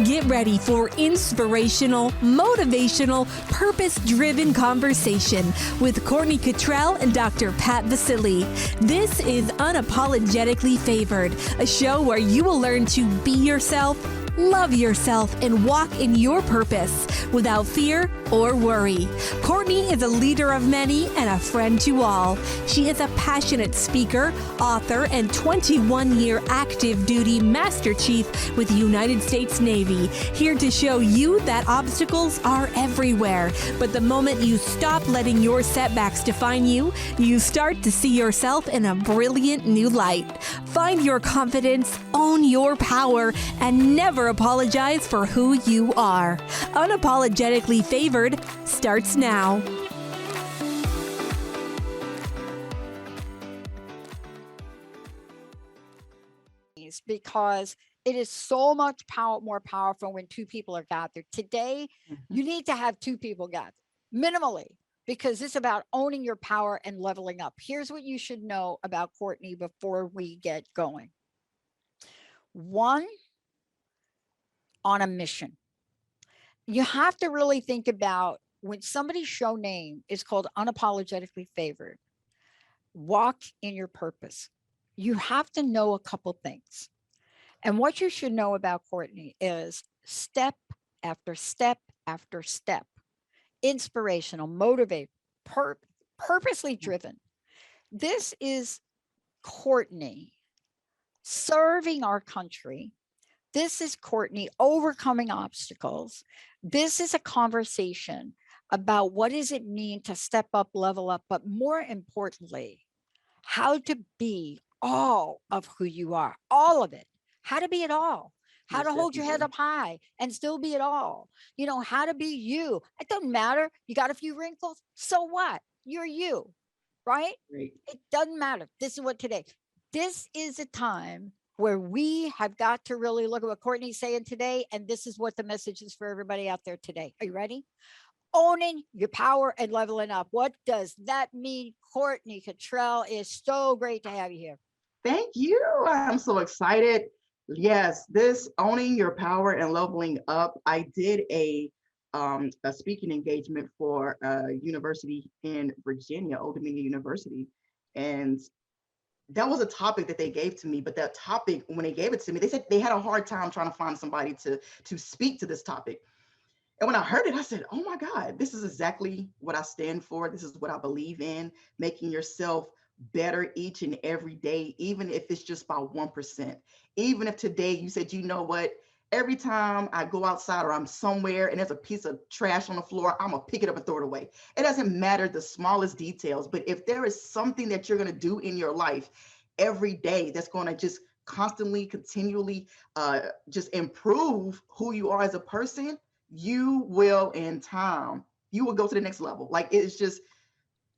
Get ready for inspirational, motivational, purpose-driven conversation with Courtney Kittrell and Dr. Pat Vasili. This is Unapologetically Favored, a show where you will learn to be yourself, love yourself, and walk in your purpose without fear or worry. Courtney is a leader of many and a friend to all. She is a passionate speaker, author, and 21-year active duty Master Chief with the United States Navy, here to show you that obstacles are everywhere. But the moment you stop letting your setbacks define you, you start to see yourself in a brilliant new light. Find your confidence, own your power, and never apologize for who you are. Unapologetically Favored starts now. Because it is so much more powerful when two people are gathered. Today, you need to have two people gathered, minimally, because it's about owning your power and leveling up. Here's what you should know about Courtney before we get going. One, on a mission. You have to really think about when somebody's show name is called Unapologetically Favored, walk in your purpose. You have to know a couple things. And what you should know about Courtney is step after step after step, inspirational, motivated, purposely driven. This is Courtney serving our country. This is Courtney overcoming obstacles. This is a conversation about what does it mean to step up, level up, but more importantly, how to be all of who you are, all of it, how to be it all, how to hold your head up high and still be it all, you know, how to be you. It doesn't matter. You got a few wrinkles. So what? You're you, right? It doesn't matter. This is what today, this is a time where we have got to really look at what Courtney's saying today. And this is what the message is for everybody out there today. Are you ready? Owning your power and leveling up. What does that mean? Courtney Kittrell, is so great to have you here. Thank you. I'm so excited. Yes, this owning your power and leveling up. I did a speaking engagement for a university in Virginia, Old Dominion University, and that was a topic that they gave to me. But that topic, when they gave it to me, they said they had a hard time trying to find somebody to speak to this topic. And when I heard it, I said, oh my God, this is exactly what I stand for. This is what I believe in, making yourself better each and every day, even if it's just by 1%. Even if today you said, you know what, every time I go outside or I'm somewhere and there's a piece of trash on the floor, I'm gonna pick it up and throw it away. It doesn't matter the smallest details, but if there is something that you're gonna do in your life every day that's gonna just constantly, continually just improve who you are as a person, you will in time, you will go to the next level. Like it's just,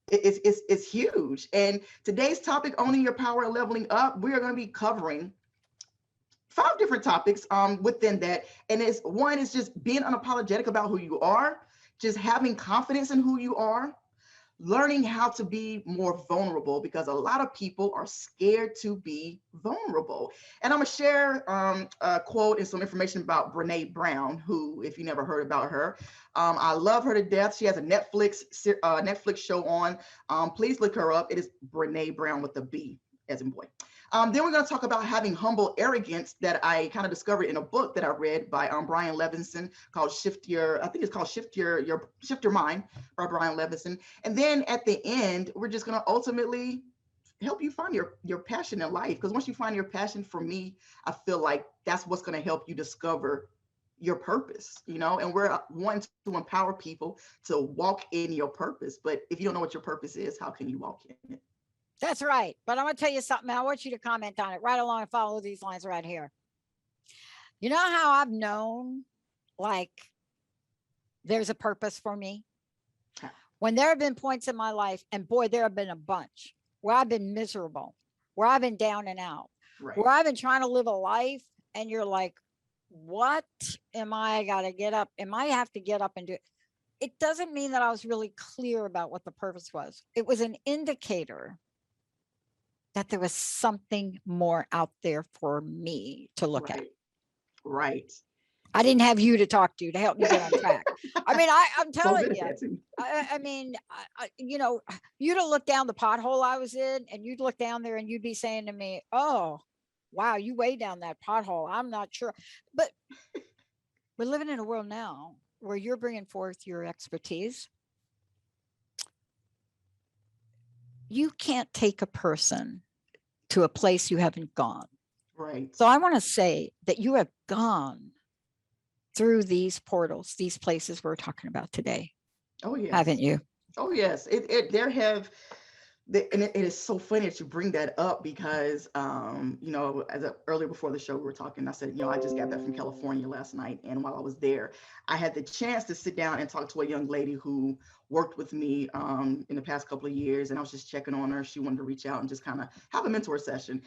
it's huge. And today's topic, owning your power and leveling up, we are going to be covering 5 different topics within that. And it's one is just being unapologetic about who you are, just having confidence in who you are, learning how to be more vulnerable, because a lot of people are scared to be vulnerable. And I'm gonna share a quote and some information about Brene Brown, who, if you never heard about her, I love her to death. She has a Netflix show on. Please look her up. It is Brene Brown with a B as in boy. Then we're going to talk about having humble arrogance that I kind of discovered in a book that I read by Brian Levinson called Shift Your Mind by Brian Levinson. And then at the end, we're just going to ultimately help you find your passion in life. Because once you find your passion, for me, I feel like that's what's going to help you discover your purpose, you know, and we're wanting to empower people to walk in your purpose. But if you don't know what your purpose is, how can you walk in it? That's right. But I'm going to tell you something. I want you to comment on it right along and follow these lines right here. You know how I've known, like, there's a purpose for me? When there have been points in my life, and boy, there have been a bunch, where I've been miserable, where I've been down and out, where I've been trying to live a life, and you're like, what am I got to get up? Am I have to get up and do it? It doesn't mean that I was really clear about what the purpose was. It was an indicator that there was something more out there for me to look at. Right. I didn't have you to talk to help me get on track. I mean, I'm So telling good at you, that too. I mean, you know, you'd have looked down the pothole I was in, and you'd look down there, and you'd be saying to me, "Oh, wow, you way down that pothole." I'm not sure, but we're living in a world now where you're bringing forth your expertise. You can't take a person to a place you haven't gone. Right. So I want to say that you have gone through these portals, these places we're talking about today, Oh haven't yes. you? Oh yes. There have and it is so funny that you bring that up because earlier before the show we were talking, I said, I just got back from California last night, and while I was there, I had the chance to sit down and talk to a young lady who worked with me in the past couple of years, and I was just checking on her. She wanted to reach out and just kind of have a mentor session,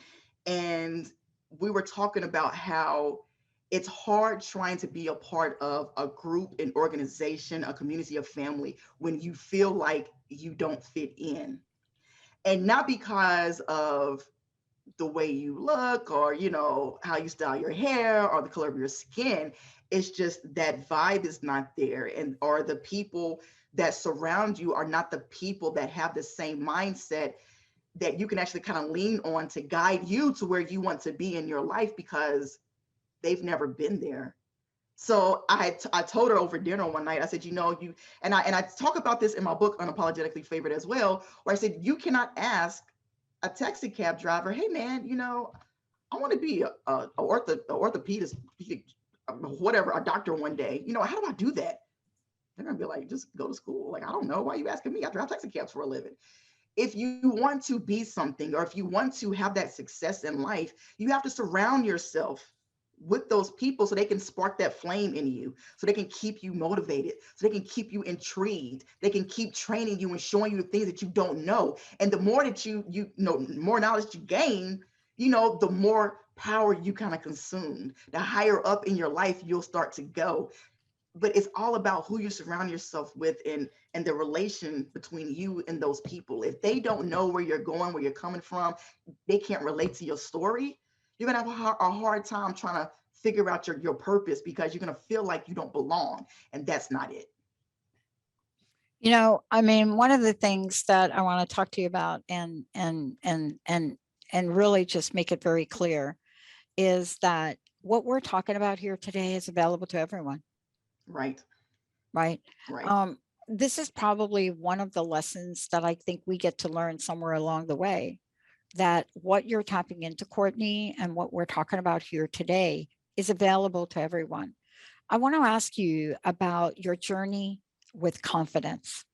and we were talking about how it's hard trying to be a part of a group, an organization, a community, of family when you feel like you don't fit in, and not because of the way you look or how you style your hair or the color of your skin. It's just that vibe is not there, and or the people that surround you are not the people that have the same mindset that you can actually kind of lean on to guide you to where you want to be in your life, because they've never been there. So I told her over dinner one night, I said, you, and I talk about this in my book, Unapologetically Favored, as well, where I said, you cannot ask a taxi cab driver, hey man, I want to be a orthopedist, whatever, a doctor one day. How do I do that? They're gonna be like, just go to school. Like, I don't know. Why are you asking me? I drive taxi cabs for a living. If you want to be something, or if you want to have that success in life, you have to surround yourself with those people so they can spark that flame in you, so they can keep you motivated, so they can keep you intrigued, they can keep training you and showing you the things that you don't know. And the more that you know, more knowledge you gain, the more power you kind of consume, the higher up in your life you'll start to go. But it's all about who you surround yourself with, and the relation between you and those people. If they don't know where you're going, where you're coming from, they can't relate to your story, you're gonna have a hard time trying to figure out your purpose, because you're gonna feel like you don't belong, and that's not it. I mean, one of the things that I want to talk to you about, and really just make it very clear, is that what we're talking about here today is available to everyone, Right. right? Right. Um, this is probably one of the lessons that I think we get to learn somewhere along the way, that what you're tapping into, Courtney, and what we're talking about here today is available to everyone. I want to ask you about your journey with confidence.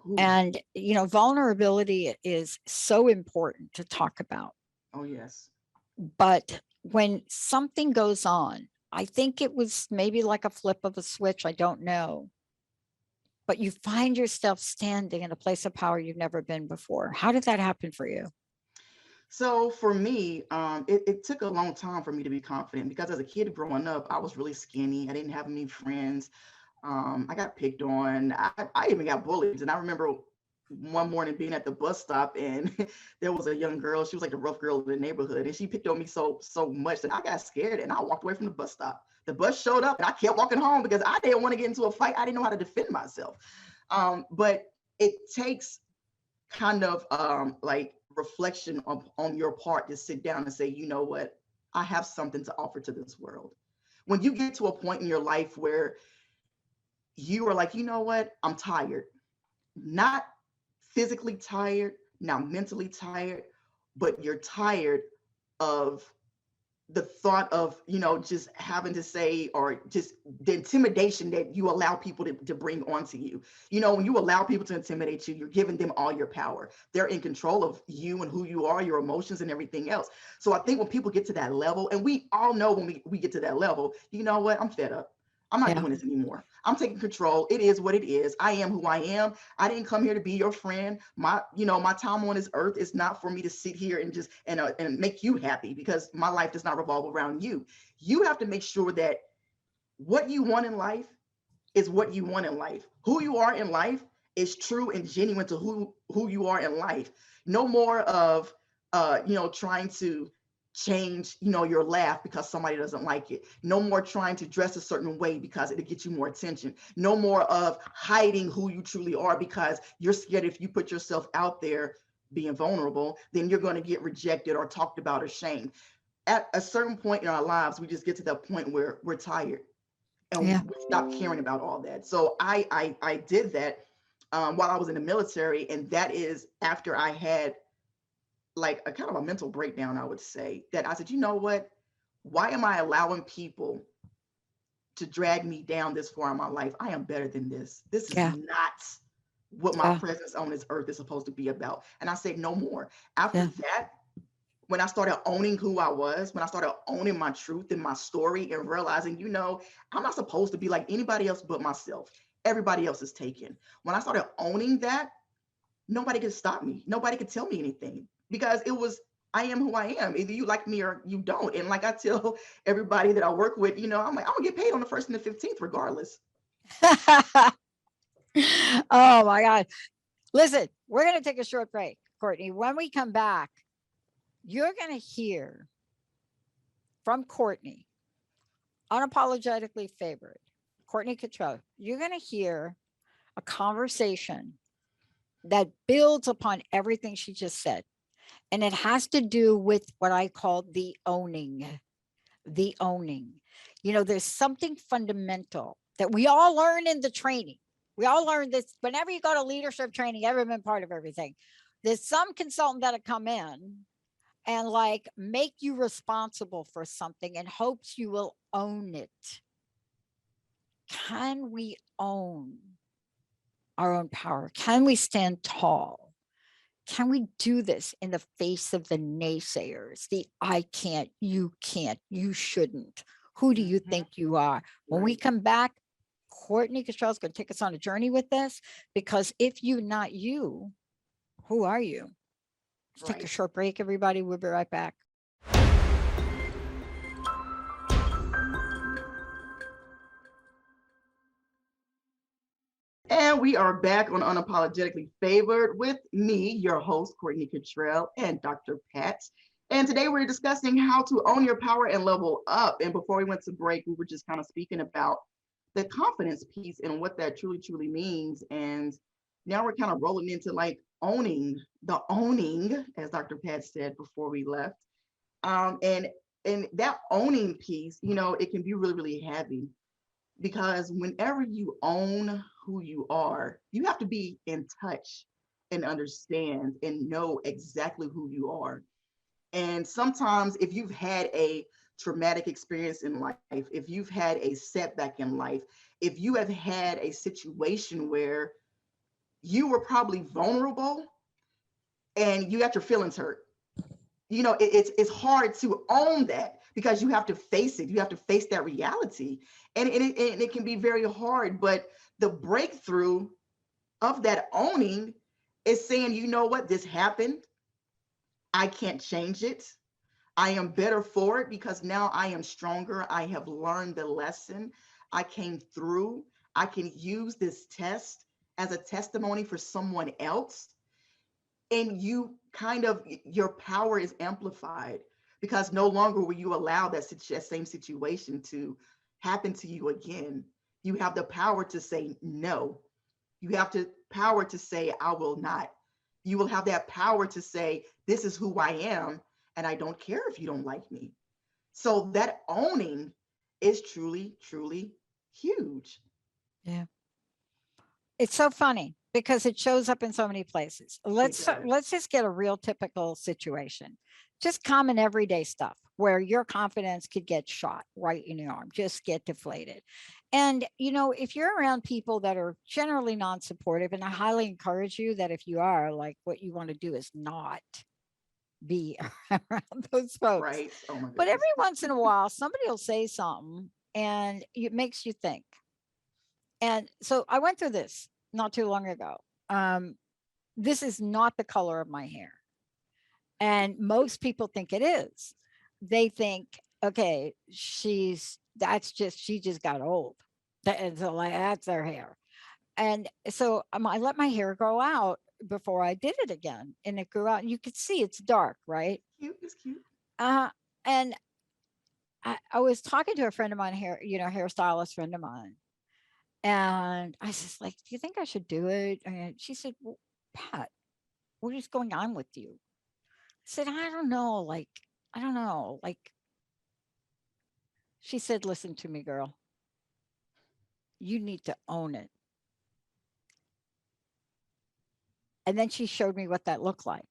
Ooh. And, vulnerability is so important to talk about. Oh yes. But when something goes on, I think it was maybe like a flip of a switch, I don't know. But you find yourself standing in a place of power you've never been before. How did that happen for you? So for me, it took a long time for me to be confident, because as a kid growing up, I was really skinny. I didn't have any friends. I got picked on. I even got bullied. And I remember one morning being at the bus stop, and there was a young girl. She was like the rough girl in the neighborhood, and she picked on me so much that I got scared and I walked away from the bus stop. The bus showed up and I kept walking home because I didn't want to get into a fight. I didn't know how to defend myself. But it takes kind of like reflection on your part to sit down and say, you know what, I have something to offer to this world. When you get to a point in your life where you are like, you know what, I'm tired, not physically tired, not mentally tired, but you're tired of the thought of, just having to say, or just the intimidation that you allow people to bring onto you. When you allow people to intimidate you, you're giving them all your power. They're in control of you and who you are, your emotions and everything else. So I think when people get to that level, and we all know when we get to that level, you know what, I'm fed up. I'm not Yeah. doing this anymore. I'm taking control. It is what it is. I am who I am. I didn't come here to be your friend. My time on this earth is not for me to sit here and just and make you happy, because my life does not revolve around you. You have to make sure that what you want in life is what you want in life. Who you are in life is true and genuine to who you are in life. No more of trying to change, your laugh because somebody doesn't like it. No more trying to dress a certain way because it'll get you more attention. No more of hiding who you truly are because you're scared if you put yourself out there being vulnerable, then you're going to get rejected or talked about or shamed. At a certain point in our lives, we just get to that point where we're tired and Yeah. we stop caring about all that. So I did that while I was in the military, and that is after I had like a kind of a mental breakdown, I would say, that I said, you know what? Why am I allowing people to drag me down this far in my life? I am better than this. This is Yeah. not what my Yeah. presence on this earth is supposed to be about. And I said, no more. After Yeah. that, when I started owning who I was, when I started owning my truth and my story and realizing, I'm not supposed to be like anybody else but myself. Everybody else is taken. When I started owning that, nobody could stop me. Nobody could tell me anything because I am who I am. Either you like me or you don't. And like I tell everybody that I work with, I'm like, I'm gonna get paid on the 1st and the 15th regardless. Oh my God. Listen, we're going to take a short break, Courtney. When we come back, you're going to hear from Courtney, Unapologetically Favored, Courtney Kittrell. You're going to hear a conversation that builds upon everything she just said. And it has to do with what I call the owning. The owning. There's something fundamental that we all learn in the training. We all learn this whenever you go to leadership training, ever been part of everything. There's some consultant that'll come in and like make you responsible for something in hopes you will own it. Can we own our own power? Can we stand tall? Can we do this in the face of the naysayers? The I can't, you shouldn't. Who do you think you are? When we come back, Courtney Kittrell is going to take us on a journey with this, because if you're not you, who are you? Let's take a short break, everybody. We'll be right back. And we are back on Unapologetically Favored with me, your host, Courtney Kittrell, and Dr. Pat. And today we're discussing how to own your power and level up. And before we went to break, we were just kind of speaking about the confidence piece and what that truly, truly means. And now we're kind of rolling into like owning, as Dr. Pat said before we left. And that owning piece, it can be really, really heavy, because whenever you own who you are, you have to be in touch and understand and know exactly who you are. And sometimes if you've had a traumatic experience in life, if you've had a setback in life, if you have had a situation where you were probably vulnerable and you got your feelings hurt, it's hard to own that, because you have to face it. You have to face that reality. And it can be very hard. But the breakthrough of that owning is saying, you know what, this happened. I can't change it. I am better for it because now I am stronger. I have learned the lesson. I came through. I can use this test as a testimony for someone else. And your power is amplified, because no longer will you allow that same situation to happen to you again. You have the power to say no. You have the power to say, I will not. You will have that power to say, this is who I am, and I don't care if you don't like me. So that owning is truly, truly huge. Yeah. It's so funny because it shows up in so many places. Let's just get a real typical situation. Just common everyday stuff where your confidence could get shot right in the arm, just get deflated. And, if you're around people that are generally non-supportive, and I highly encourage you that if you are, like, what you want to do is not be around those folks. Right. Oh my goodness. But every once in a while, somebody will say something and it makes you think. And so I went through this not too long ago. This is not the color of my hair. And most people think it is. They think, okay, she just got old. That's their hair. And so I let my hair grow out before I did it again. And it grew out, and you could see it's dark, right? Cute. It's cute. And I was talking to a friend of mine here, hairstylist friend of mine. And I was like, do you think I should do it? And she said, well, Pat, what is going on with you? I said, I don't know. Like, I don't know. Like, she said, listen to me, girl. You need to own it. And then she showed me what that looked like.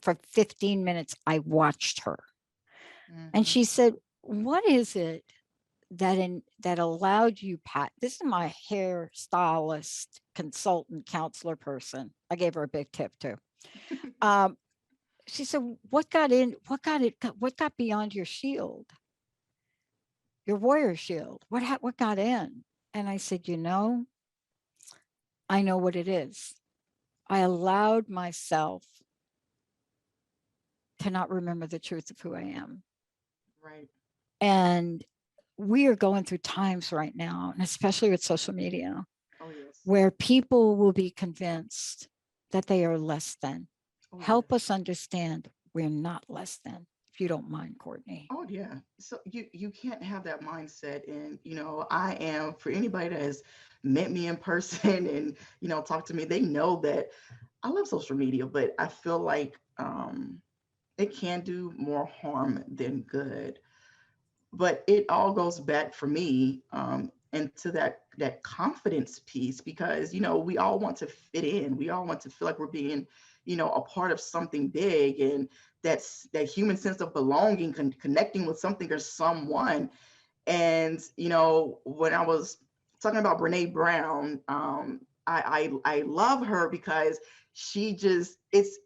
For 15 minutes, I watched her. And Mhm. she said, what is it that allowed you, Pat? This is my hairstylist, consultant, counselor person. I gave her a big tip too. Um, she said, what got in, what got beyond your shield, your warrior shield? What got in? And I said, I know what it is. I allowed myself to not remember the truth of who I am. Right. And we are going through times right now, and especially with social media, Oh yes. where people will be convinced that they are less than. Oh yeah. Help us understand we're not less than, if you don't mind, Courtney. Oh yeah. So you can't have that mindset. And I am, for anybody that has met me in person and talked to me, they know that I love social media, but I feel like it can do more harm than good. But it all goes back for me, into that confidence piece, because we all want to fit in, we all want to feel like we're being a part of something big, and that's that human sense of belonging, connecting with something or someone. And when I was talking about Brene Brown, I love her because she just, it's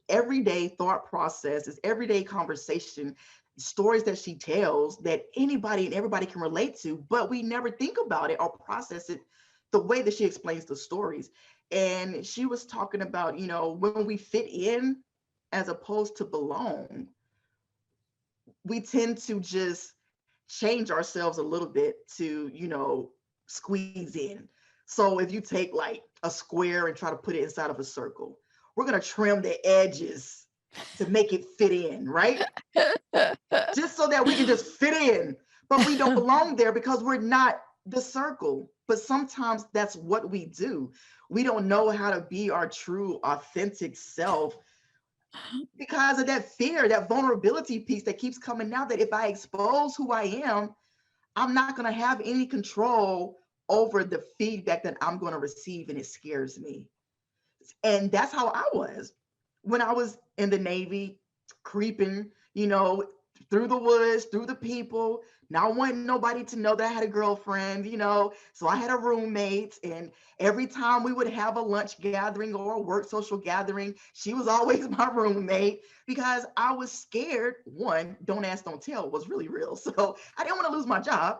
everyday thought process, it's everyday conversation, stories that she tells that anybody and everybody can relate to, but we never think about it or process it the way that she explains the stories. And she was talking about, when we fit in as opposed to belong, we tend to just change ourselves a little bit to, squeeze in. So if you take like a square and try to put it inside of a circle, we're going to trim the edges to make it fit in, right? Just so that we can just fit in. But we don't belong there because we're not the circle. But sometimes that's what we do. We don't know how to be our true, authentic self because of that fear, that vulnerability piece that keeps coming now, that if I expose who I am, I'm not going to have any control over the feedback that I'm going to receive, and it scares me. And that's how I was when I was in the Navy, creeping, through the woods, through the people, not wanting nobody to know that I had a girlfriend, So I had a roommate, and every time we would have a lunch gathering or a work social gathering, she was always my roommate because I was scared. One, don't ask, don't tell was really real. So I didn't want to lose my job.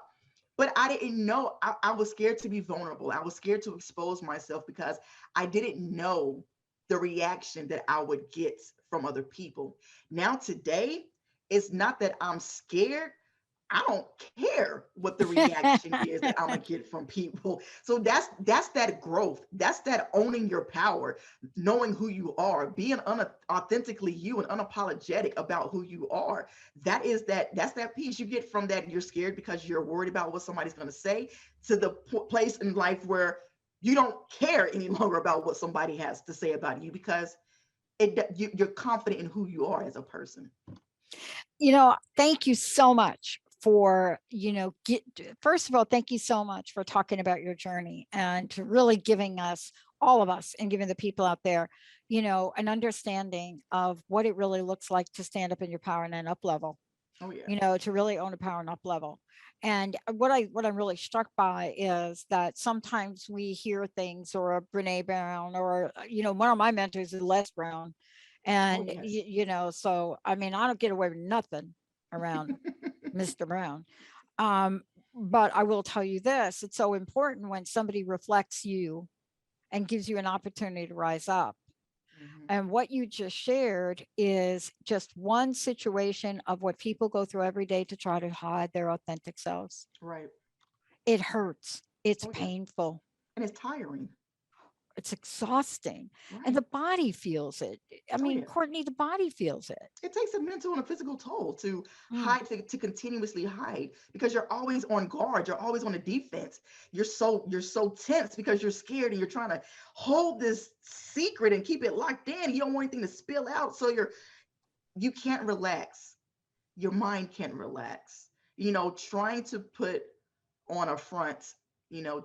But I didn't know. I was scared to be vulnerable. I was scared to expose myself because I didn't know the reaction that I would get from other people. Now, today, it's not that I'm scared. I don't care what the reaction is that I'm gonna get from people. So that's that growth. That's that owning your power, knowing who you are, being authentically you and unapologetic about who you are. That's that piece you get from that. You're scared because you're worried about what somebody's gonna say, to the place in life where you don't care any longer about what somebody has to say about you because you're confident in who you are as a person. Thank you so much for, first of all, thank you so much for talking about your journey and to really giving us, all of us, and giving the people out there, an understanding of what it really looks like to stand up in your power and then up level, Oh yeah. to really own a power and up level. And what I'm really struck by is that sometimes we hear things, or a Brene Brown, or one of my mentors is Les Brown, Oh and yes. so I mean, I don't get away with nothing around Mr. Brown. Um, but I will tell you this: it's so important when somebody reflects you and gives you an opportunity to rise up. Mhm. And what you just shared is just one situation of what people go through every day to try to hide their authentic selves. Right. It hurts. It's Oh yeah. painful. And it's tiring. It's exhausting. And Right. the body feels it. I Oh mean, yeah. Courtney, the body feels it. It takes a mental and a physical toll to Mm. hide, to continuously hide, because you're always on guard, you're always on the defense. You're so tense because you're scared, and you're trying to hold this secret and keep it locked in. You don't want anything to spill out. So you can't relax. Your mind can't relax. Trying to put on a front,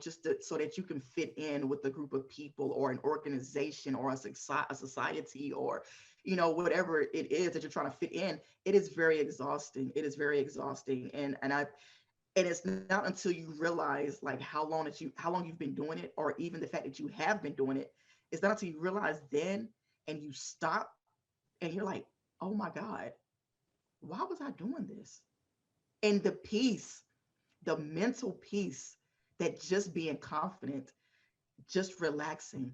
just so that you can fit in with a group of people or an organization or a society, or whatever it is that you're trying to fit in. It is very exhausting. It is very exhausting. And it's not until you realize, like, how long you've been doing it, or even the fact that you have been doing it. It's not until you realize then, and you stop, and you're like, oh my God, why was I doing this? And the peace, the mental peace, that just being confident, just relaxing,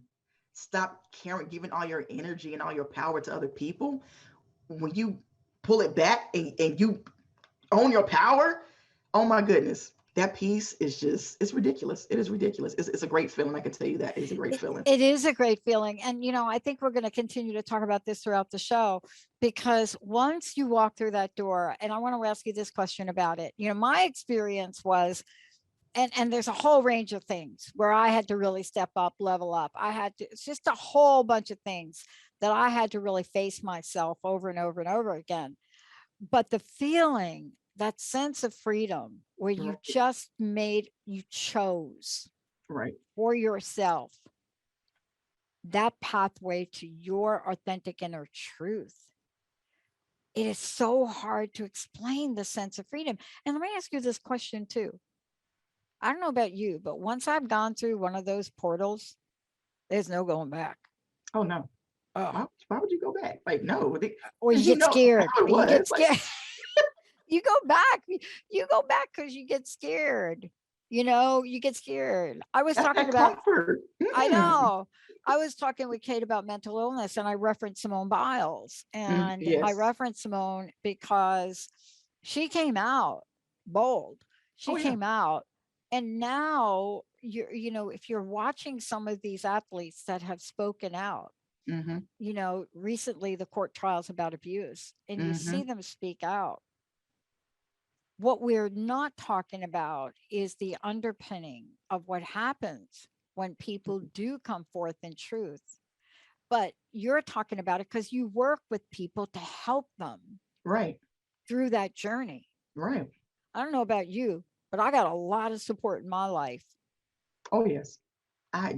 stop caring, giving all your energy and all your power to other people. When you pull it back, and you own your power, oh my goodness, that peace is just, it's ridiculous. It is ridiculous. It's a great feeling. I can tell you that. It is a great feeling. It is a great feeling. And, I think we're going to continue to talk about this throughout the show, because once you walk through that door, and I want to ask you this question about it. My experience was, and there's a whole range of things where I had to really step up, level up. It's just a whole bunch of things that I had to really face myself over and over and over again. But the feeling, that sense of freedom where Right. you chose Right. for yourself that pathway to your authentic inner truth. It is so hard to explain the sense of freedom. And let me ask you this question too. I don't know about you, but once I've gone through one of those portals, there's no going back. Oh no. Oh, Why would you go back? Like, no, or you because you get know scared. how it You get was. Like, scared. You go back. You go back because you get scared. You get scared. I was that's talking that about, comfort. I Mm-mm. know. I was talking with Kate about mental illness, and I referenced Simone Biles. And I Yes. referenced Simone because she came out bold. She Oh yeah. came out. And now if you're watching some of these athletes that have spoken out, Mm-hmm. recently the court trials about abuse, and you Mm-hmm. see them speak out. What we're not talking about is the underpinning of what happens when people do come forth in truth. But you're talking about it because you work with people to help them Right. through that journey. Right. I don't know about you, but I got a lot of support in my life. Oh yes.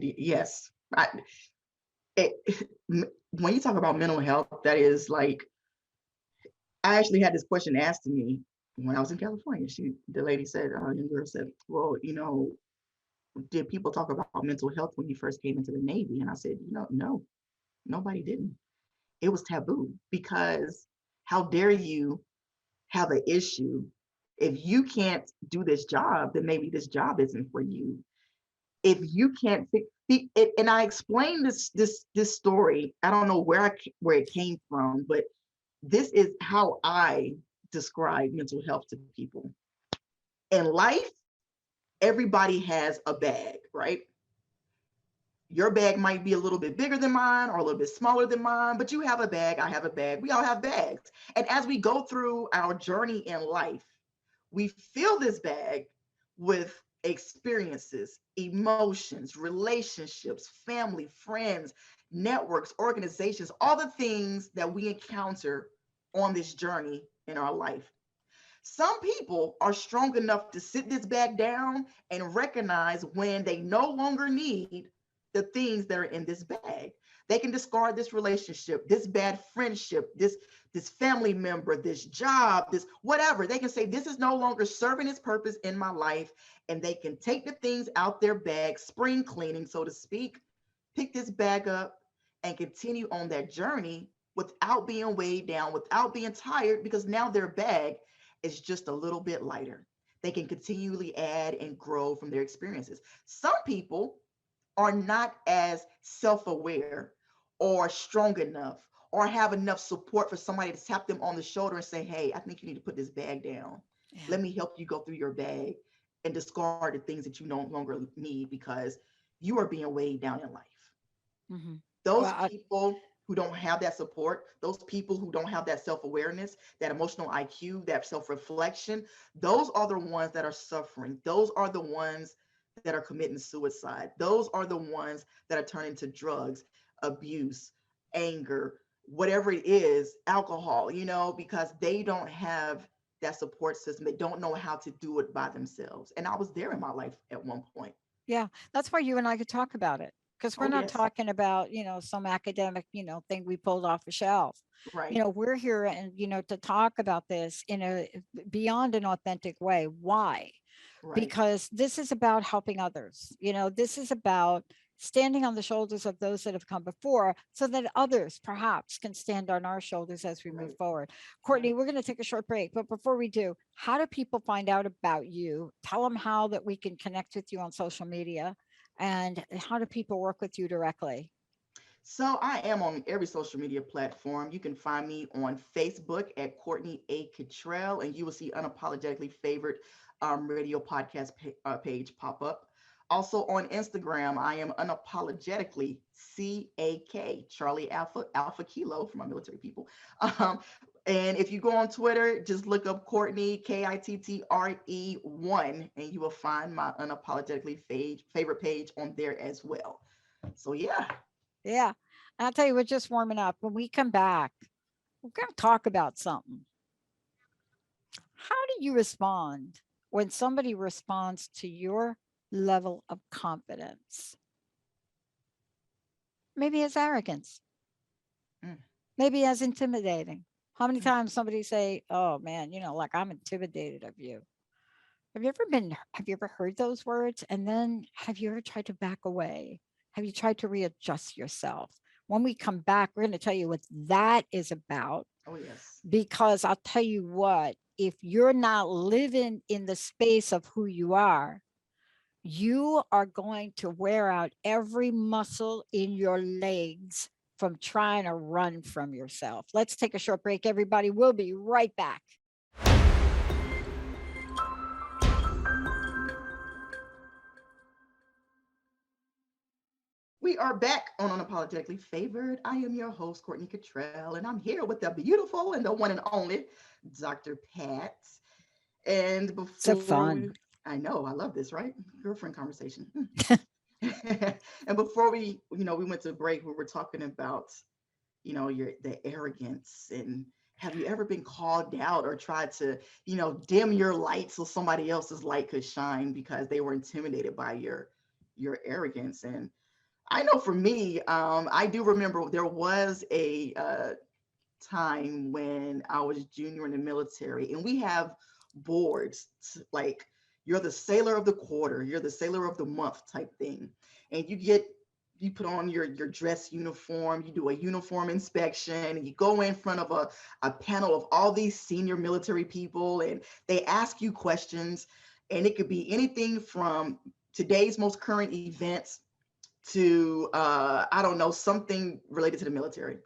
Yes. It, when you talk about mental health, that is like, I actually had this question asked to me when I was in California. The lady said, young girl said, well, did people talk about mental health when you first came into the Navy? And I said, no, nobody didn't. It was taboo, because how dare you have an issue? If you can't do this job, then maybe this job isn't for you. If you can't fix it, and I explained this story. I don't know where it came from, but this is how I describe mental health to people. In life, everybody has a bag, right? Your bag might be a little bit bigger than mine or a little bit smaller than mine, but you have a bag, I have a bag, we all have bags. And as we go through our journey in life, we fill this bag with experiences, emotions, relationships, family, friends, networks, organizations, all the things that we encounter on this journey in our life. Some people are strong enough to sit this bag down and recognize when they no longer need the things that are in this bag. They can discard this relationship, this bad friendship, this family member, this job, this whatever. They can say this is no longer serving its purpose in my life, and they can take the things out their bag, spring cleaning, so to speak, pick this bag up and continue on that journey without being weighed down, without being tired, because now their bag is just a little bit lighter. They can continually add and grow from their experiences. Some people are not as self-aware or strong enough or have enough support for somebody to tap them on the shoulder and say, hey, I think you need to put this bag down. Yeah. Let me help you go through your bag and discard the things that you no longer need because you are being weighed down in life. Mhm. Those Well, I, people who don't have that support, those people who don't have that self-awareness, that emotional IQ, that self-reflection, those are the ones that are suffering. Those are the ones that are committing suicide. Those are the ones that are turning to drugs, abuse, anger, whatever it is, alcohol, because they don't have that support system. They don't know how to do it by themselves. And I was there in my life at one point. yeah, that's why you and I could talk about it, because we're Oh, not yes. talking about, some academic, thing we pulled off the shelf. Right. We're here and, to talk about this in a beyond an authentic way. Why? Right. Because this is about helping others. This is about standing on the shoulders of those that have come before so that others perhaps can stand on our shoulders as we move Right. forward. Right. Courtney, we're going to take a short break, but before we do, how do people find out about you? Tell them how that we can connect with you on social media, and how do people work with you directly? So I am on every social media platform. You can find me on Facebook at Courtney A. Kittrell, and you will see Unapologetically Favored radio podcast page pop up. Also on Instagram, I am Unapologetically CAK, Charlie Alpha Kilo for my military people. Um, and if you go on Twitter, just look up Courtney KITTRE1, and you will find my Unapologetically favorite page on there as well. So yeah. Yeah. I'll tell you, we're just warming up. When we come back, we're going to talk about something. How do you respond when somebody responds to your level of confidence? Maybe as arrogance, Mm, maybe as intimidating. How many mm. times somebody say, "Oh man, like I'm intimidated of you." Have you ever heard those words? And then have you ever tried to back away? Have you tried to readjust yourself? When we come back, we're going to tell you what that is about, Oh, yes. because I'll tell you what, if you're not living in the space of who you are going to wear out every muscle in your legs from trying to run from yourself. Let's take a short break, everybody. We'll be right back. We are back on Unapologetically Favored. I am your host, Courtney Kittrell, and I'm here with the beautiful and the one and only Dr. Pat. And So before we, fun. I know, I love this, right? Girlfriend conversation. And before we went to break, we were talking about, the arrogance, and have you ever been called out or tried to, dim your light so somebody else's light could shine because they were intimidated by your arrogance? And I know for me, I do remember there was a time when I was junior in the military, and we have boards like you're the sailor of the quarter, you're the sailor of the month type thing, and you put on your dress uniform, you do a uniform inspection, and you go in front of a panel of all these senior military people, and they ask you questions, and it could be anything from today's most current events to I don't know, something related to the military.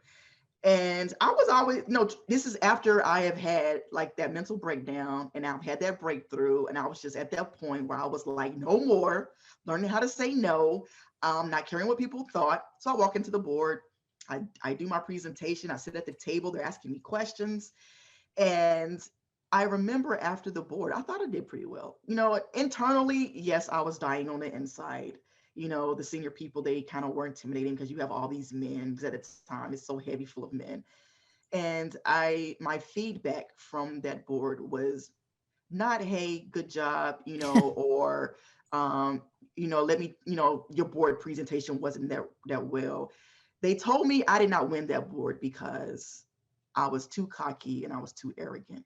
And I was always, this is after I have had like that mental breakdown and I've had that breakthrough. And I was just at that point where I was like, no more, learning how to say no, not caring what people thought. So I walk into the board, I do my presentation, I sit at the table, they're asking me questions. And I remember after the board, I thought I did pretty well. Internally, yes, I was dying on the inside. The senior people, they kind of were intimidating because you have all these men, because at the time it's so heavy full of men. And my feedback from that board was not, hey, good job, or let me, your board presentation wasn't that well. They told me I did not win that board because I was too cocky and I was too arrogant.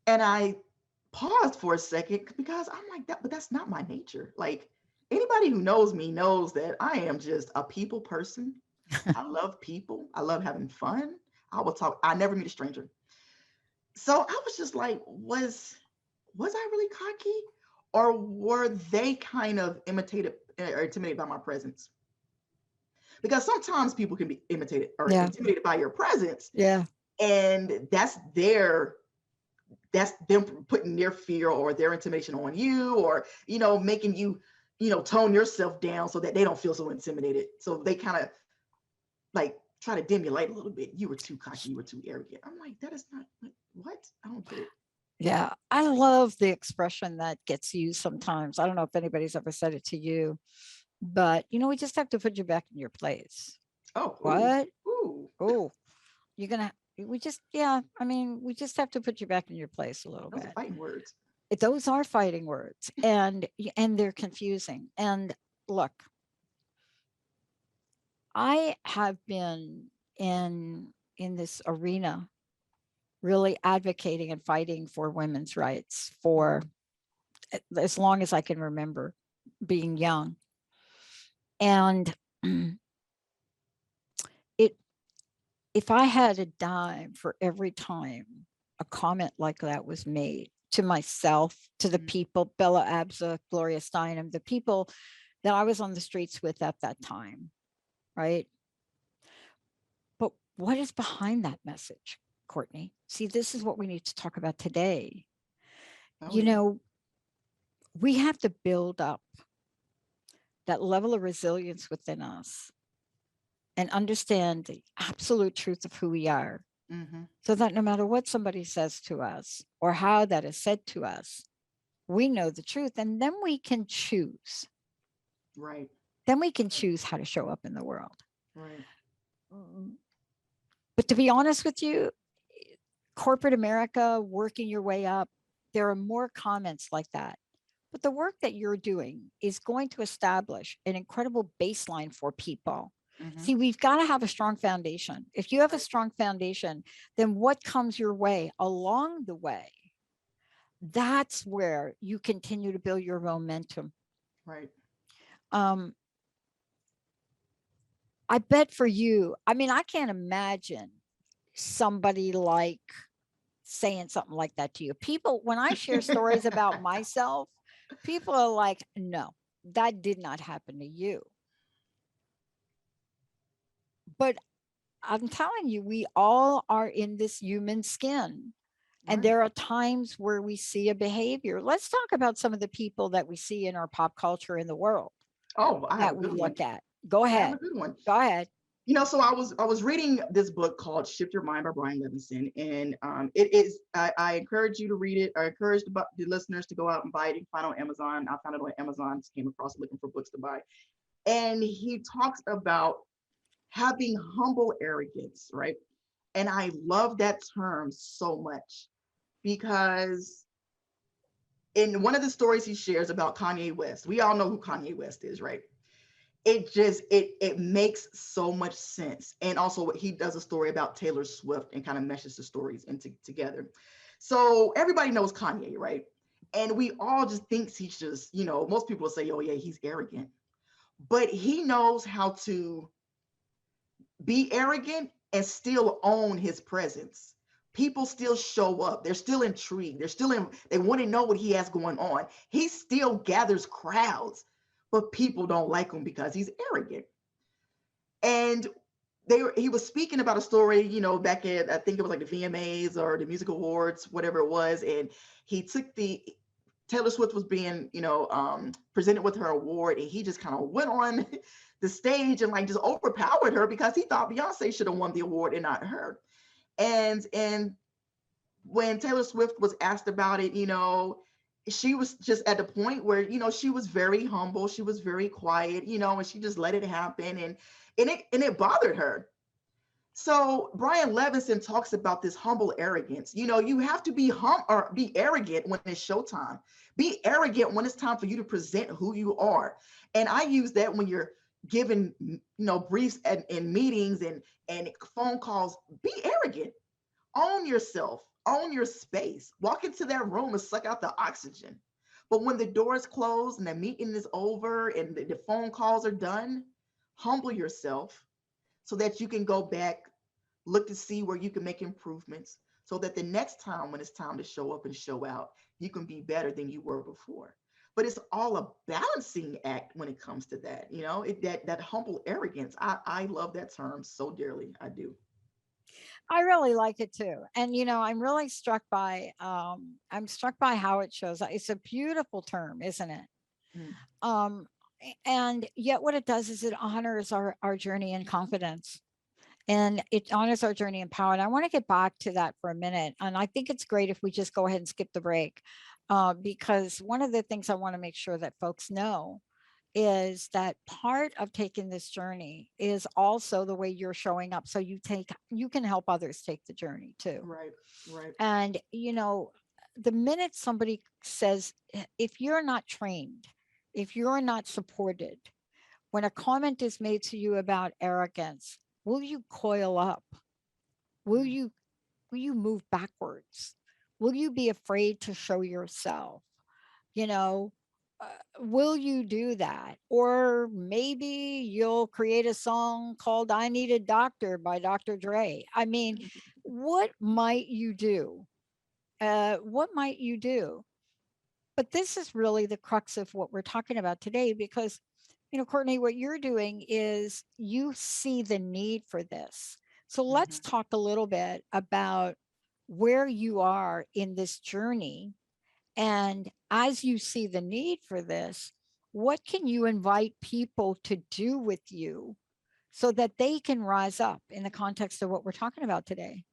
And I paused for a second because I'm like, but that's not my nature. Like, anybody who knows me knows that I am just a people person. I love people. I love having fun. I will talk. I never meet a stranger. So I was just like, was I really cocky, or were they kind of imitated or intimidated by my presence? Because sometimes people can be imitated or Yeah. intimidated by your presence, Yeah. and that's them putting their fear or their intimidation on you, or making you tone yourself down so that they don't feel so intimidated. So they kind of like try to dim your light a little bit. You were too cocky, you were too arrogant. I'm like, that is not what? I don't get it. Yeah, I love the expression that gets used sometimes. I don't know if anybody's ever said it to you, but we just have to put you back in your place. Oh, ooh, What? ooh. Oh, you're gonna we just yeah, I mean, we just have to put you back in your place a little Those are bit. fighting words. Those are fighting words, and they're confusing. And look, I have been in this arena really advocating and fighting for women's rights for as long as I can remember being young. And it if I had a dime for every time a comment like that was made to myself, to the people, Bella Abza, Gloria Steinem, the people that I was on the streets with at that time, right? But what is behind that message, Courtney? See, this is what we need to talk about today. Oh You yeah. know, we have to build up that level of resilience within us and understand the absolute truth of who we are, Mm-hmm. so that no matter what somebody says to us or how that is said to us, we know the truth. And then we can choose. Right. Then we can choose how to show up in the world. Right. Mm. But to be honest with you, corporate America, working your way up, there are more comments like that. But the work that you're doing is going to establish an incredible baseline for people. Mm-hmm. See, we've got to have a strong foundation. If you have a Right. strong foundation, then what comes your way along the way, that's where you continue to build your momentum. Right. Um, I bet for you, I mean, I can't imagine somebody like saying something like that to you. People, when I share stories about myself, people are like, no, that did not happen to you. But I'm telling you, we all are in this human skin. And Right. there are times where we see a behavior. Let's talk about some of the people that we see in our pop culture in the world Oh, I have a that we good one. look at. Go I have a ahead. good one. Go ahead. So I was reading this book called Shift Your Mind by Brian Levinson, and it is I encourage you to read it. I encourage the listeners to go out and buy it. You can find it on Amazon. I found it on Amazon. Just came across it looking for books to buy, and he talks about having humble arrogance, right? And I love that term so much because in one of the stories he shares about Kanye West, we all know who Kanye West is, right? It makes so much sense. And also he does a story about Taylor Swift and kind of meshes the stories into together. So everybody knows Kanye, right? And we all just thinks he's just, most people will say, oh yeah, he's arrogant. But he knows how to be arrogant and still own his presence. People still show up. They're still intrigued. They want to know what he has going on. He still gathers crowds, but people don't like him because he's arrogant. And he was speaking about a story, back at, I think it was like the VMAs or the Music Awards, whatever it was, and he took the Taylor Swift was being, presented with her award, and he just kind of went on the stage and like just overpowered her because he thought Beyonce should have won the award and not her. And when Taylor Swift was asked about it, she was just at the point where, she was very humble, she was very quiet, and she just let it happen, and it bothered her. So Brian Levinson talks about this humble arrogance. You have to be or be arrogant when it's showtime. Be arrogant when it's time for you to present who you are. And I use that when you're giving, briefs and meetings and phone calls. Be arrogant. Own yourself. Own your space. Walk into that room and suck out the oxygen. But when the doors close and the meeting is over and the phone calls are done, humble yourself so that you can go back, look to see where you can make improvements so that the next time when it's time to show up and show out, you can be better than you were before. But it's all a balancing act when it comes to that, that humble arrogance. I love that term so dearly. I do. I really like it too. And I'm really struck by I'm struck by how it shows up. It's a beautiful term, isn't it? Mm. And yet what it does is it honors our journey in confidence, and it honors our journey in power. And I want to get back to that for a minute. And I think it's great if we just go ahead and skip the break, because one of the things I want to make sure that folks know is that part of taking this journey is also the way you're showing up. So you can help others take the journey too. Right, right. And, the minute somebody says, if you're not trained, if you're not supported, when a comment is made to you about arrogance, will you coil up? Will Mm. you will you move backwards? Will you be afraid to show yourself? You know, will you do that? Or maybe you'll create a song called I Need a Doctor by Dr. Dre. I mean, what might you do? What might you do? But this is really the crux of what we're talking about today, because, Courtney, what you're doing is you see the need for this. So let's Mhm. talk a little bit about where you are in this journey. And as you see the need for this, what can you invite people to do with you so that they can rise up in the context of what we're talking about today?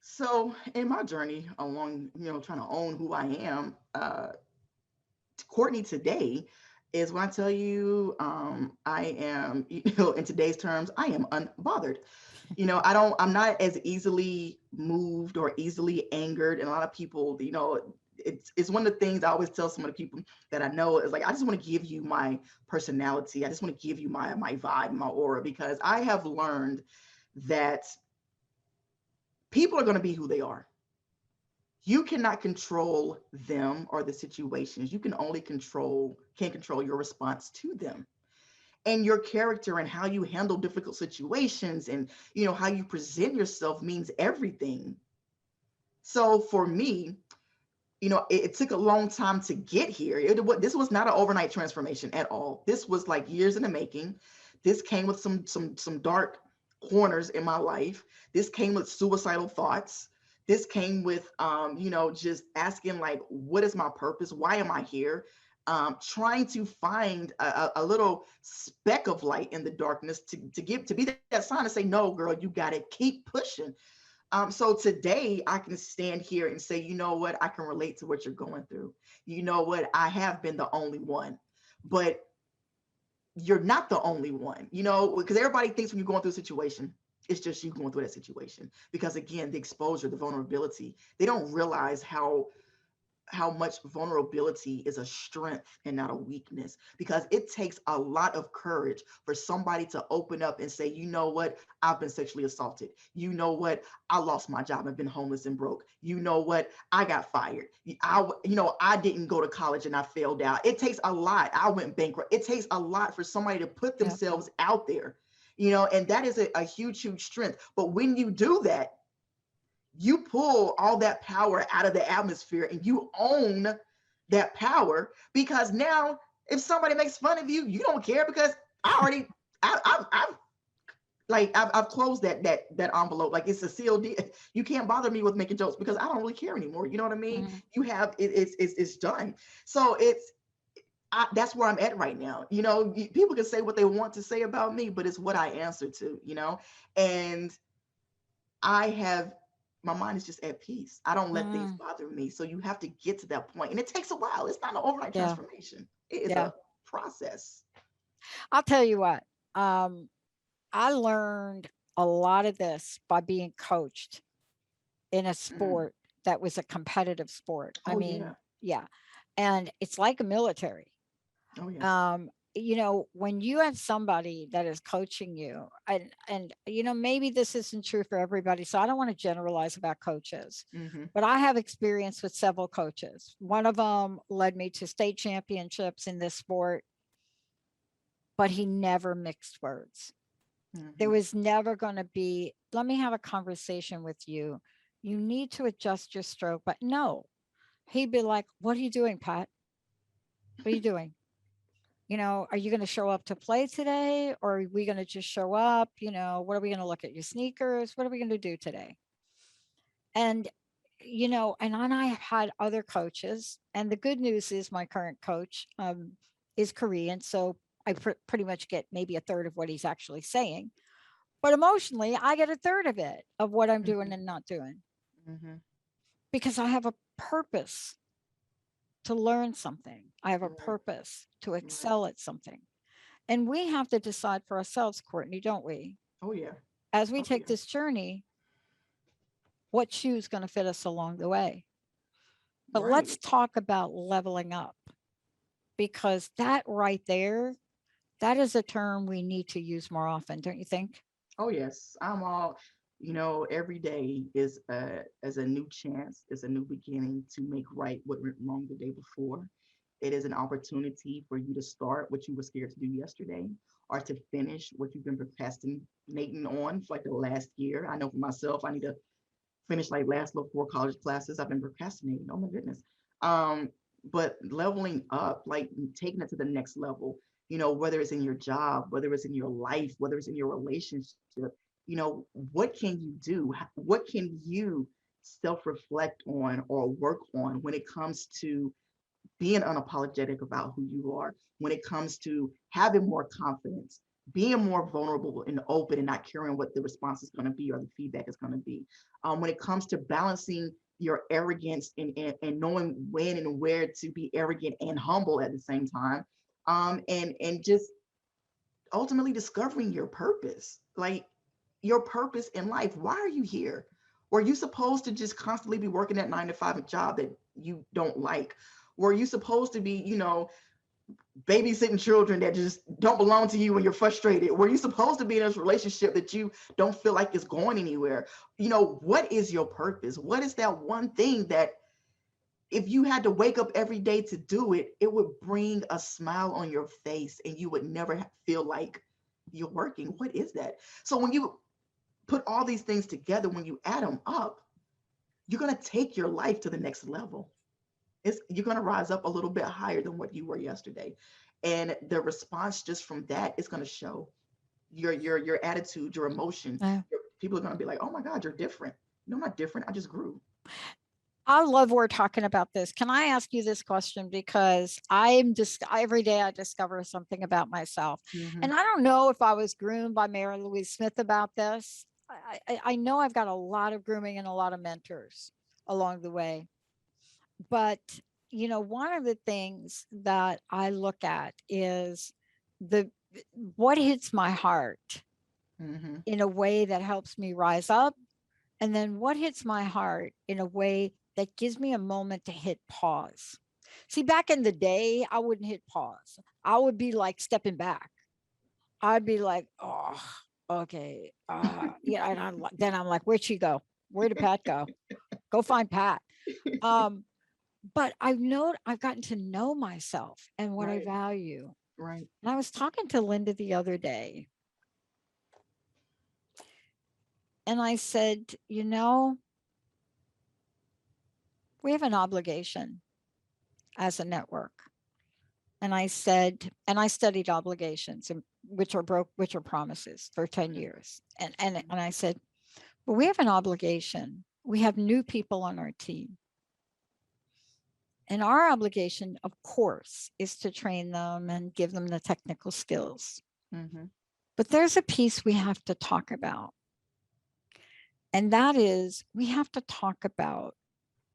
So in my journey along, trying to own who I am, Courtney today is when I tell you, I am, in today's terms, I am unbothered. I'm not as easily moved or easily angered. And a lot of people, it's one of the things I always tell some of the people that I know is like, I just want to give you my personality. I just want to give you my vibe, my aura, because I have learned that people are going to be who they are. You cannot control them or the situations. You can control your response to them, and your character and how you handle difficult situations, and how you present yourself means everything. So for me, it took a long time to get here. This was not an overnight transformation at all. This was like years in the making. This came with some dark corners in my life. This came with suicidal thoughts. This came with just asking, like, what is my purpose? Why am I here? Trying to find a little speck of light in the darkness to be that sign to say, no, girl, you got to keep pushing. So today I can stand here and say, you know what, I can relate to what you're going through. You know what, I have been the only one, but you're not the only one, because everybody thinks when you're going through a situation, it's just you going through that situation. Because again, the exposure, the vulnerability, they don't realize how much vulnerability is a strength and not a weakness, because it takes a lot of courage for somebody to open up and say, you know what, I've been sexually assaulted. You know what, I lost my job. I've been homeless and broke. You know what, I got fired. I didn't go to college and I failed out. It takes a lot. I went bankrupt. It takes a lot for somebody to put Yeah. themselves out there, and that is a huge, huge strength. But when you do that, you pull all that power out of the atmosphere and you own that power, because now if somebody makes fun of you, you don't care, because I already I've closed that envelope. Like, it's a sealed deal. You can't bother me with making jokes because I don't really care anymore. You know what I mean? Mhm. You have it's done. So that's where I'm at right now. People can say what they want to say about me, but it's what I answer to. And I have my mind is just at peace. I don't let things Mm. bother me. So you have to get to that point, and it takes a while. It's not an overnight Yeah. transformation. It is Yeah. a process. I'll tell you what. Um, I learned a lot of this by being coached in a Mm. sport that was a competitive sport. I Oh mean, yeah. yeah. And it's like a military. Oh yes. When you have somebody that is coaching you, and maybe this isn't true for everybody, so I don't want to generalize about coaches, Mm-hmm. but I have experience with several coaches. One of them led me to state championships in this sport, but he never mixed words. There Mm-hmm. was never going to be, let me have a conversation with you. You need to adjust your stroke, but no, he'd be like, what are you doing, Pat? What are you doing? Are you going to show up to play today? Or are we going to just show up? What are we going to look at your sneakers? What are we going to do today? And and I have had other coaches, and the good news is my current coach is Korean. So I pretty much get maybe a third of what he's actually saying. But emotionally, I get a third of it, of what I'm doing and not doing, because I have a purpose to learn something. I have a purpose to excel at something. And we have to decide for ourselves, Courtney, don't we? Oh yeah. As we Oh take yeah. this journey, what shoe's going to fit us along the way? But Right. let's talk about leveling up, because that right there, that is a term we need to use more often, don't you think? Oh yes. I'm all, every day is a new chance, is a new beginning to make right what went wrong the day before. It is an opportunity for you to start what you were scared to do yesterday, or to finish what you've been procrastinating on for like the last year. I know for myself, I need to finish like last little 4 college classes. I've been procrastinating. Oh my goodness. Um, but leveling up, like taking it to the next level, whether it's in your job, whether it's in your life, whether it's in your relationship, what can you do? What can you self-reflect on or work on when it comes to being unapologetic about who you are, when it comes to having more confidence, being more vulnerable and open and not caring what the response is going to be or the feedback is going to be. When it comes to balancing your arrogance and knowing when and where to be arrogant and humble at the same time. And just ultimately discovering your purpose, like your purpose in life. Why are you here? Were you supposed to just constantly be working that 9 to 5 job that you don't like? Were you supposed to be, babysitting children that just don't belong to you when you're frustrated? Were you supposed to be in this relationship that you don't feel like is going anywhere? What is your purpose? What is that one thing that if you had to wake up every day to do it, it would bring a smile on your face and you would never feel like you're working? What is that? So when you put all these things together, when you add them up, you're going to take your life to the next level. You're going to rise up a little bit higher than what you were yesterday. And the response just from that is going to show your attitude, your emotion. People are going to be like, oh my God, you're different. No, I'm not different. I just grew. I love we're talking about this. Can I ask you this question? Because I'm just every day I discover something about myself. And I don't know if I was groomed by Mary Louise Smith about this. I know I've got a lot of grooming and a lot of mentors along the way. But, one of the things that I look at is what hits my heart in a way that helps me rise up. And then what hits my heart in a way that gives me a moment to hit pause. See, back in the day, I wouldn't hit pause. I would be like stepping back. I'd be like, oh, okay. Yeah. And then I'm like, where'd she go? Where did Pat go? Go find Pat. But I've gotten to know myself and what I value. Right. And I was talking to Linda the other day. And I said, we have an obligation as a network. And I said, and I studied obligations, which are promises for 10 years. And I said, well, we have an obligation. We have new people on our team. And our obligation, of course, is to train them and give them the technical skills. But there's a piece we have to talk about. And that is, we have to talk about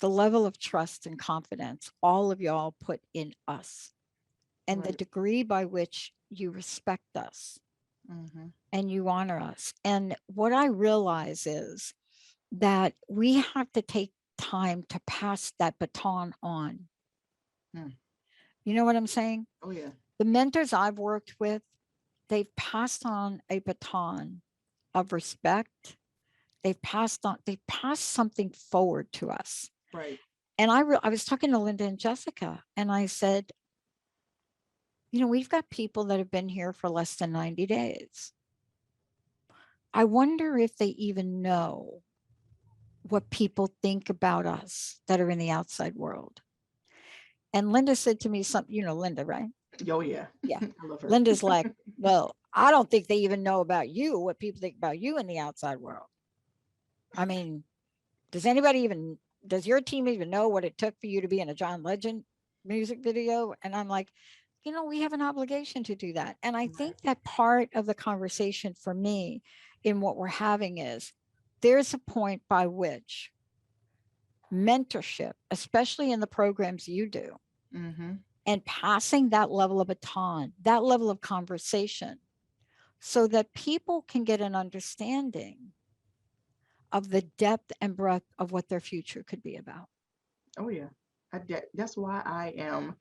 the level of trust and confidence all of y'all put in us, and the degree by which you respect us and you honor us. And what I realize is that we have to take time to pass that baton on. You know what I'm saying? Oh, yeah. The mentors I've worked with, they've passed on a baton of respect. They've passed something forward to us. Right. And I was talking to Linda and Jessica, and I said, we've got people that have been here for less than 90 days. I wonder if they even know what people think about us that are in the outside world. And Linda said to me something, Linda, right? Oh, yeah. Yeah. I love her. Linda's like, well, I don't think they even know about you, what people think about you in the outside world. I mean, does anybody even does your team even know what it took for you to be in a John Legend music video? And I'm like, we have an obligation to do that. And I think that part of the conversation for me in what we're having is there's a point by which mentorship, especially in the programs you do, and passing that level of baton, that level of conversation, so that people can get an understanding of the depth and breadth of what their future could be about. Oh yeah. That's why I am,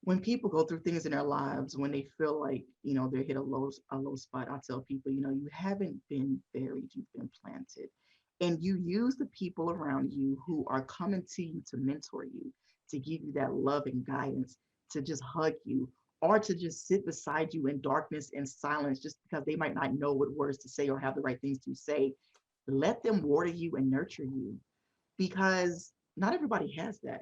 when people go through things in their lives, when they feel like, they hit a low spot, I tell people, you haven't been buried, you've been planted. And you use the people around you who are coming to you to mentor you, to give you that love and guidance, to just hug you, or to just sit beside you in darkness and silence, just because they might not know what words to say or have the right things to say. Let them water you and nurture you, because not everybody has that.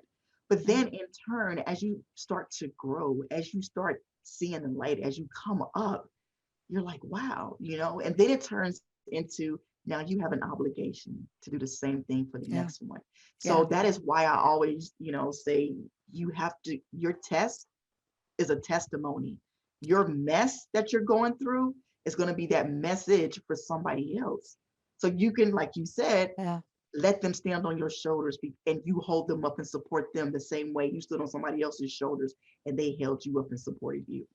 But then in turn, as you start to grow, as you start seeing the light, as you come up, you're like, wow, and then it turns into, now you have an obligation to do the same thing for the next one. So that is why I always, say your test is a testimony. Your mess that you're going through is going to be that message for somebody else. So you can, like you said, let them stand on your shoulders, and you hold them up and support them the same way you stood on somebody else's shoulders and they held you up and supported you.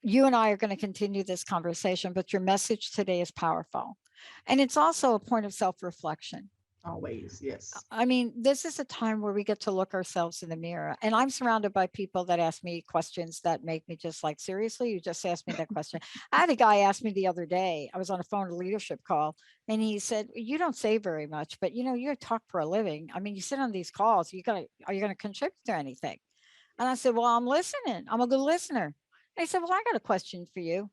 You and I are going to continue this conversation, but your message today is powerful. And it's also a point of self-reflection. Always, yes. I mean, this is a time where we get to look ourselves in the mirror. And I'm surrounded by people that ask me questions that make me just like, seriously, you just asked me that question. I had a guy ask me the other day, I was on a phone leadership call, and he said, you don't say very much, but you talk for a living. I mean, you sit on these calls, are you going to contribute to anything? And I said, well, I'm listening. I'm a good listener. And he said, well, I got a question for you.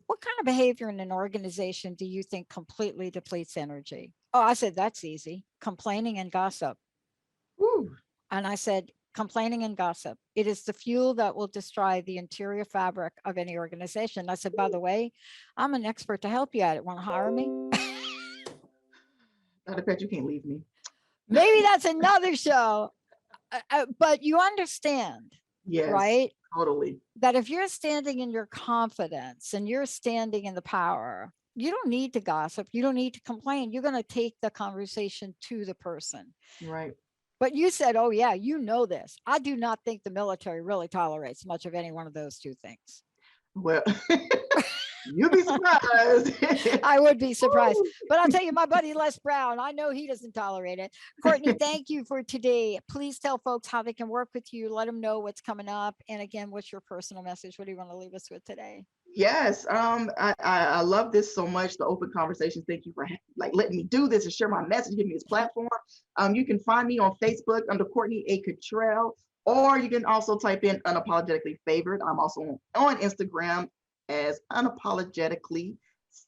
What kind of behavior in an organization do you think completely depletes energy? Oh, I said, that's easy. Complaining and gossip. Woo. And I said, complaining and gossip. It is the fuel that will destroy the interior fabric of any organization. I said, by the way, I'm an expert to help you at it. Want to hire me? I bet you can't leave me. Maybe that's another show. But you understand, yes, right? Totally. That if you're standing in your confidence and you're standing in the power, you don't need to gossip. You don't need to complain. You're going to take the conversation to the person. Right. But you said, oh yeah, this. I do not think the military really tolerates much of any one of those two things. Well, you'd be surprised. I would be surprised. But I'll tell you, my buddy Les Brown, I know he doesn't tolerate it. Courtney, thank you for today. Please tell folks how they can work with you. Let them know what's coming up. And again, what's your personal message? What do you want to leave us with today? Yes, I love this so much, the open conversations. Thank you for letting me do this and share my message, give me this platform. You can find me on Facebook under Courtney A. Kittrell, or you can also type in Unapologetically Favored. I'm also on Instagram as Unapologetically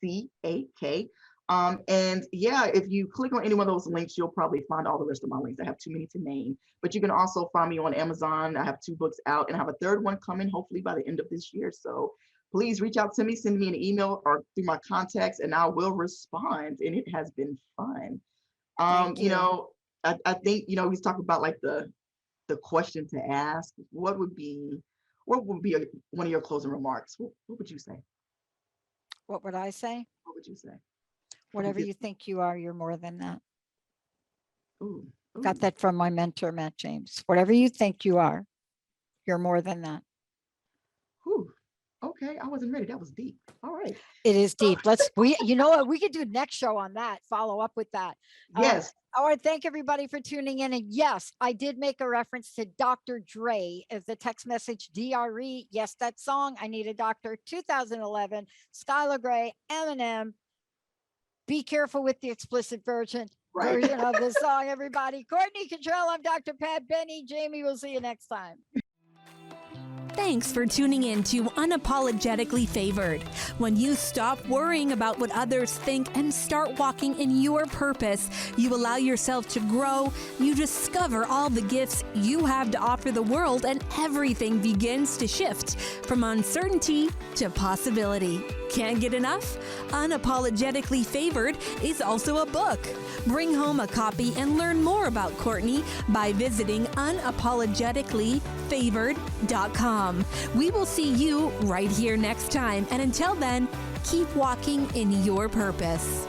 CAK. And yeah, if you click on any one of those links, you'll probably find all the rest of my links. I have too many to name, but you can also find me on Amazon. I have 2 books out, and I have a 3rd one coming hopefully by the end of this year. So please reach out to me, send me an email or through my contacts, and I will respond. And it has been fun. I think, he's talking about like the question to ask. What would be one of your closing remarks? What would you say? What would I say? What would you say? Whatever you think you are, you're more than that. Ooh. Got that from my mentor, Matt James. Whatever you think you are, you're more than that. Ooh. Okay, I wasn't ready. That was deep. All right. It is deep. You know what? We could do next show on that, follow up with that. Yes. I want to thank everybody for tuning in. And yes, I did make a reference to Dr. Dre as the text message DRE. Yes, that song, I Need a Doctor, 2011, Skylar Grey, Eminem. Be careful with the explicit version of the song, everybody. Courtney Kittrell, I'm Dr. Pat Benny. Jamie, we'll see you next time. Thanks for tuning in to Unapologetically Favored. When you stop worrying about what others think and start walking in your purpose, you allow yourself to grow, you discover all the gifts you have to offer the world, and everything begins to shift from uncertainty to possibility. Can't get enough? Unapologetically Favored is also a book. Bring home a copy and learn more about Courtney by visiting unapologeticallyfavored.com. We will see you right here next time. And until then, keep walking in your purpose.